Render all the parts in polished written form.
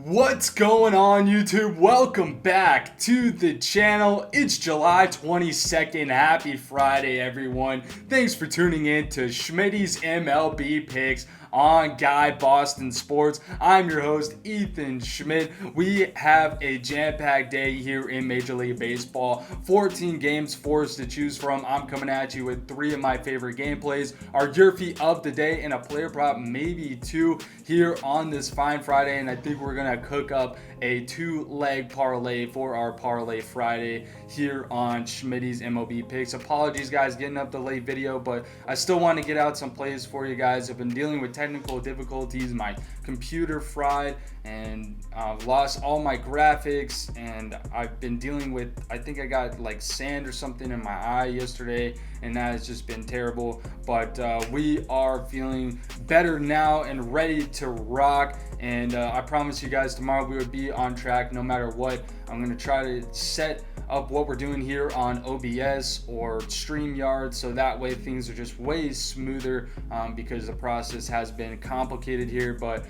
What's going on, YouTube? Welcome back to the channel. It's July 22nd. Happy Friday, everyone. Thanks for tuning in to Schmidty's MLB Picks on Guy Boston Sports. I'm your host, Ethan Schmidt. We have a jam-packed day here in Major League Baseball. 14 games for us to choose from. I'm coming at you with 3 of my favorite gameplays, our YRFI of the day, and a player prop, maybe 2, here on this fine Friday. And I think we're going to cook up a 2-leg parlay for our Parlay Friday here on Schmidty's MLB Picks. Apologies, guys, getting up the late video, but I still want to get out some plays for you guys. I've been dealing with technical difficulties. My computer fried and lost all my graphics, and I've been dealing with, I think I got like sand or something in my eye yesterday, and that has just been terrible. But we are feeling better now and ready to rock, and I promise you guys tomorrow we would be on track no matter what. I'm going to try to set up what we're doing here on OBS or StreamYard, so that way things are just way smoother, because the process has been complicated here. But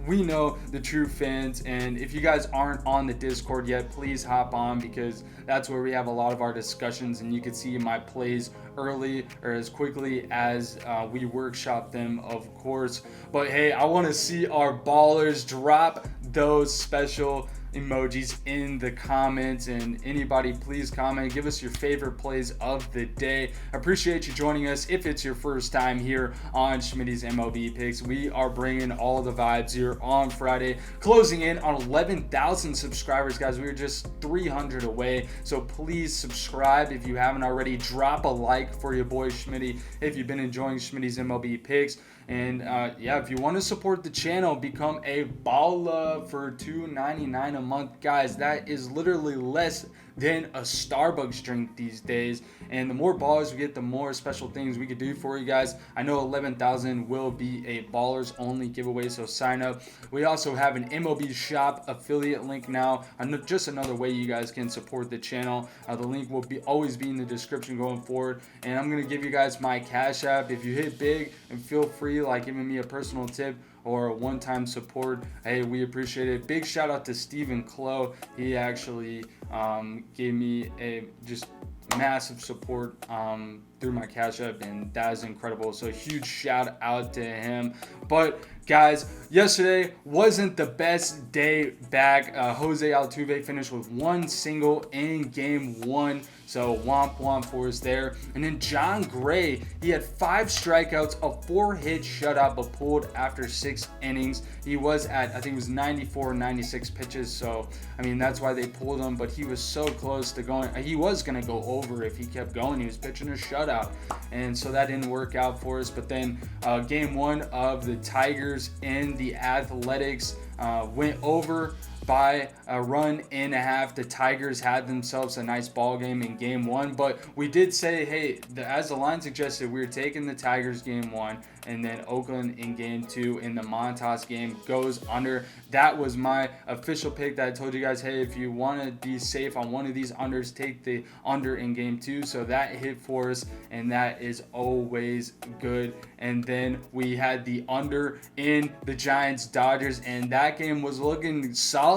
we know the true fans, and if you guys aren't on the Discord yet, please hop on, because that's where we have a lot of our discussions, and you can see my plays early or as quickly as we workshop them, of course. But hey, I want to see our ballers drop those special emojis in the comments, and anybody, please comment, give us your favorite plays of the day. I appreciate you joining us. If it's your first time here on Schmidty's MLB Picks, we are bringing all the vibes here on Friday, closing in on 11,000 subscribers, guys. We are just 300 away, so please subscribe if you haven't already. Drop a like for your boy Schmidty if you've been enjoying Schmidty's MLB Picks. And yeah, if you want to support the channel, become a baller for $2.99 a month, guys. That is literally less than a Starbucks drink these days, and the more ballers we get, the more special things we could do for you guys. I know 11,000 will be a ballers only giveaway, so sign up. We also have an MLB shop affiliate link now, just another way you guys can support the channel. The link will always be in the description going forward, and I'm gonna give you guys my Cash App. If you hit big, and feel free like giving me a personal tip or a one-time support, hey, we appreciate it. Big shout out to Stephen Clow. He actually gave me a just massive support through my Cash App, and that is incredible, so huge shout out to him. But guys, yesterday wasn't the best day back. Jose Altuve finished with 1 single in game 1, so womp womp for us there. And then John Gray, he had 5 strikeouts, a 4-hit shutout, but pulled after 6 innings. He was at, I think it was 94, 96 pitches, so I mean that's why they pulled him, but he was so close to going. He was going to go over if he kept going. He was pitching a shutout, and so that didn't work out for us. But then game 1 of the Tigers and the Athletics went over by a run and a half. The Tigers had themselves a nice ball game in game 1, but we did say, hey, as the line suggested, we were taking the Tigers game 1, and then Oakland in game 2, and the Montas game goes under. That was my official pick that I told you guys, hey, if you want to be safe on one of these unders, take the under in game 2. So that hit for us, and that is always good. And then we had the under in the Giants-Dodgers, and that game was looking solid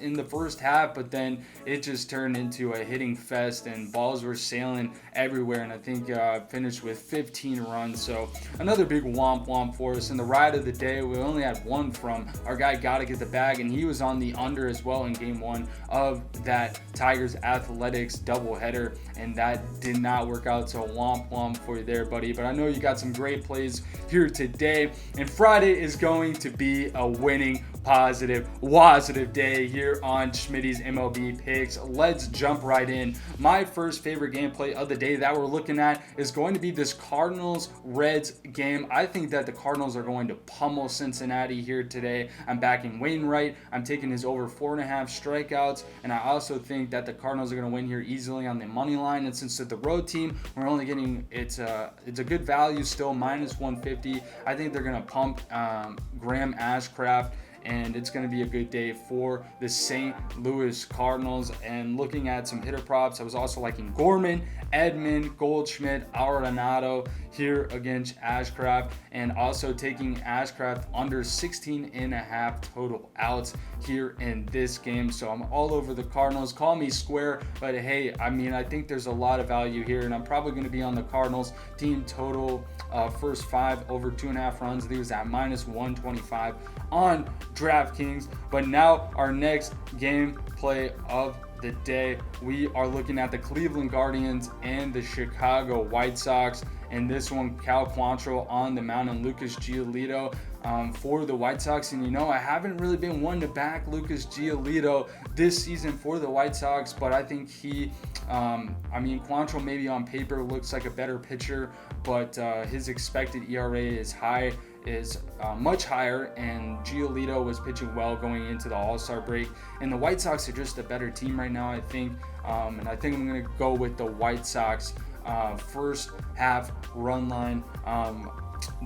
in the first half, but then it just turned into a hitting fest, and balls were sailing everywhere, and I think finished with 15 runs. So another big womp womp for us. In the ride of the day, we only had one from our guy Gotta Get the Bag, and he was on the under as well in game 1 of that Tigers Athletics doubleheader, and that did not work out. So womp womp for you there, buddy. But I know you got some great plays here today, and Friday is going to be a winning, positive, WOZZATIVE day here on Schmidty's MLB Picks. Let's jump right in. My first favorite gameplay of the day that we're looking at is going to be this Cardinals-Reds game. I think that the Cardinals are going to pummel Cincinnati here today. I'm backing Wainwright. I'm taking his over 4.5 strikeouts, and I also think that the Cardinals are going to win here easily on the money line. And since it's the road team, we're only getting, it's a good value still, -150. I think they're going to pump Graham Ashcraft, and it's going to be a good day for the St. Louis Cardinals. And looking at some hitter props, I was also liking Gorman, Edman, Goldschmidt, Arenado here against Ashcraft, and also taking Ashcraft under 16.5 total outs here in this game. So I'm all over the Cardinals. Call me square, but hey, I mean, I think there's a lot of value here, and I'm probably going to be on the Cardinals team total first 5 over 2.5 runs. I think it was at -125 on DraftKings. But now our next game play of the day, we are looking at the Cleveland Guardians and the Chicago White Sox. And this one, Cal Quantrill on the mound and Lucas Giolito for the White Sox. And I haven't really been one to back Lucas Giolito this season for the White Sox, but I think Quantrill maybe on paper looks like a better pitcher, but his expected ERA is much higher, and Giolito was pitching well going into the All-Star break. And the White Sox are just a better team right now, I think. And I think I'm going to go with the White Sox first half run line,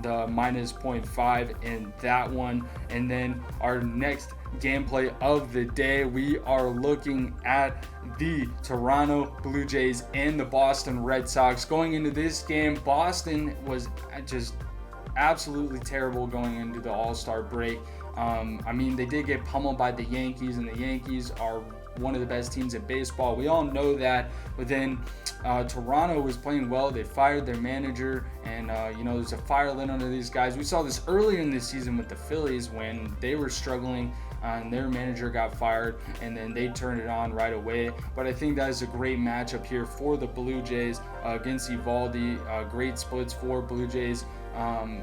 the -0.5 in that one. And then our next gameplay of the day, we are looking at the Toronto Blue Jays and the Boston Red Sox. Going into this game, Boston was just absolutely terrible going into the All-Star break. They did get pummeled by the Yankees, and the Yankees are one of the best teams in baseball. We all know that. But then Toronto was playing well. They fired their manager, and there's a fire lit under these guys. We saw this earlier in this season with the Phillies when they were struggling, and their manager got fired, and then they turned it on right away. But I think that is a great matchup here for the Blue Jays against Eovaldi. Great splits for Blue Jays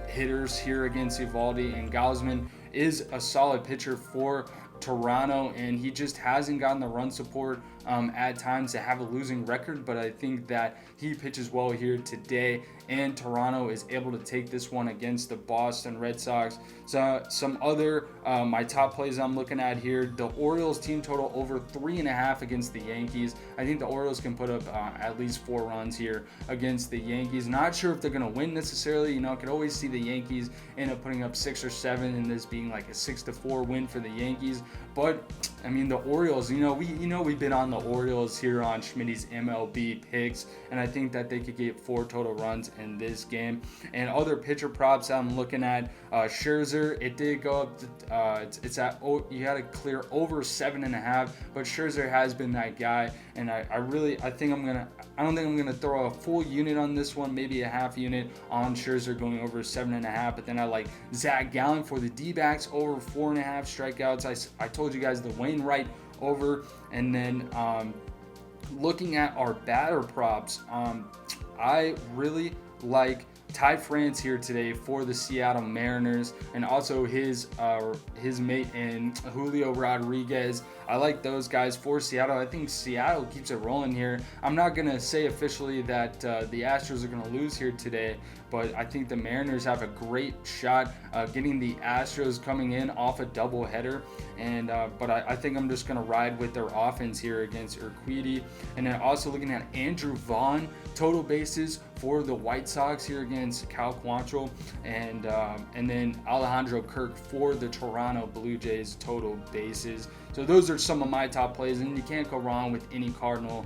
hitters here against Eovaldi, and Gausman is a solid pitcher for Toronto, and he just hasn't gotten the run support at times to have a losing record, but I think that he pitches well here today, and Toronto is able to take this one against the Boston Red Sox. So some other my top plays I'm looking at here, the Orioles team total over 3.5 against the Yankees. I think the Orioles can put up at least 4 runs here against the Yankees. Not sure if they're going to win necessarily. I could always see the Yankees end up putting up 6 or 7 and this being like a 6-4 win for the Yankees. But the Orioles, we've been on the Orioles here on Schmidty's MLB picks, and I think that they could get 4 total runs in this game. And other pitcher props I'm looking at, Scherzer, it did go up to, you had to clear over 7.5, but Scherzer has been that guy, and I don't think I'm gonna throw a full unit on this one, maybe a half unit on Scherzer going over 7.5. But then I like Zach Gallen for the D-backs over 4.5 strikeouts. I told you guys the Wainwright over. And then looking at our batter props, I really like Ty France here today for the Seattle Mariners, and also his mate in Julio Rodriguez. I like those guys for Seattle. I think Seattle keeps it rolling here. I'm not going to say officially that the Astros are going to lose here today, but I think the Mariners have a great shot getting the Astros coming in off a doubleheader. But I think I'm just going to ride with their offense here against Urquidy. And then also looking at Andrew Vaughn, total bases for the White Sox here against Cal Quantrill. And then Alejandro Kirk for the Toronto Blue Jays, total bases. So those are some of my top plays, and you can't go wrong with any Cardinal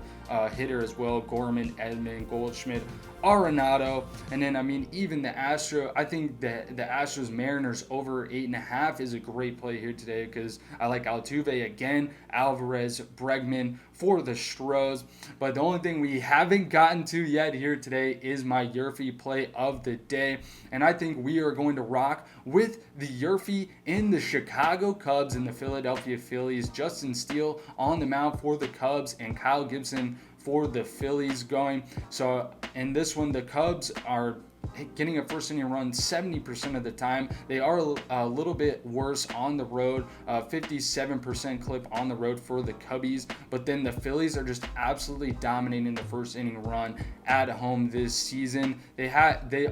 hitter as well. Gorman, Edman, Goldschmidt, Arenado. And then, even the Astros, I think the Astros Mariners over 8.5 is a great play here today, because I like Altuve again, Alvarez, Bregman for the Stros. But the only thing we haven't gotten to yet here today is my YRFI play of the day. And I think we are going to rock with the YRFI in the Chicago Cubs and the Philadelphia Phillies. Justin Steele on the mound for the Cubs, and Kyle Gibson for the Phillies going. So in this one, the Cubs are getting a first inning run 70% of the time. They are a little bit worse on the road, 57% clip on the road for the Cubbies. But then the Phillies are just absolutely dominating the first inning run at home this season. They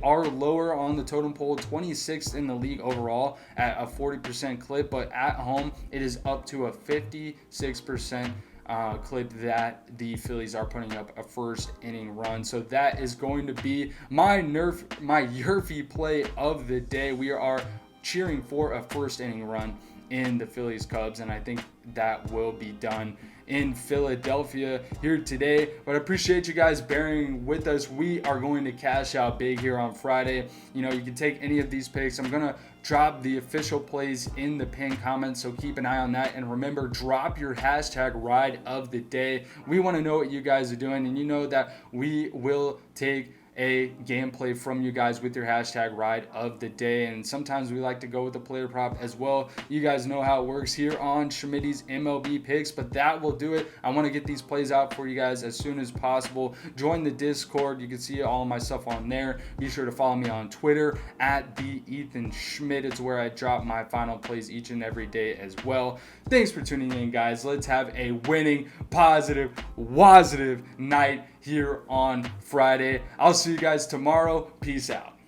are lower on the totem pole, 26th in the league overall at a 40% clip, but at home it is up to a 56% clip that the Phillies are putting up a first inning run. So that is going to be my YRFI play of the day. We are cheering for a first inning run in the Phillies Cubs, and I think that will be done in Philadelphia here today. But I appreciate you guys bearing with us. We are going to cash out big here on Friday. You know, you can take any of these picks. I'm gonna drop the official plays in the pinned comments, so keep an eye on that. And remember, drop your hashtag ride of the day. We want to know what you guys are doing, and you know that we will take a gameplay from you guys with your hashtag ride of the day. And sometimes we like to go with the player prop as well. You guys know how it works here on Schmidty's MLB picks, but that will do it. I want to get these plays out for you guys as soon as possible. Join the Discord. You can see all of my stuff on there. Be sure to follow me on Twitter at BigESchmidty. It's where I drop my final plays each and every day as well. Thanks for tuning in, guys. Let's have a winning, positive, WOZZATIVE night here on Friday. I'll see you guys tomorrow. Peace out.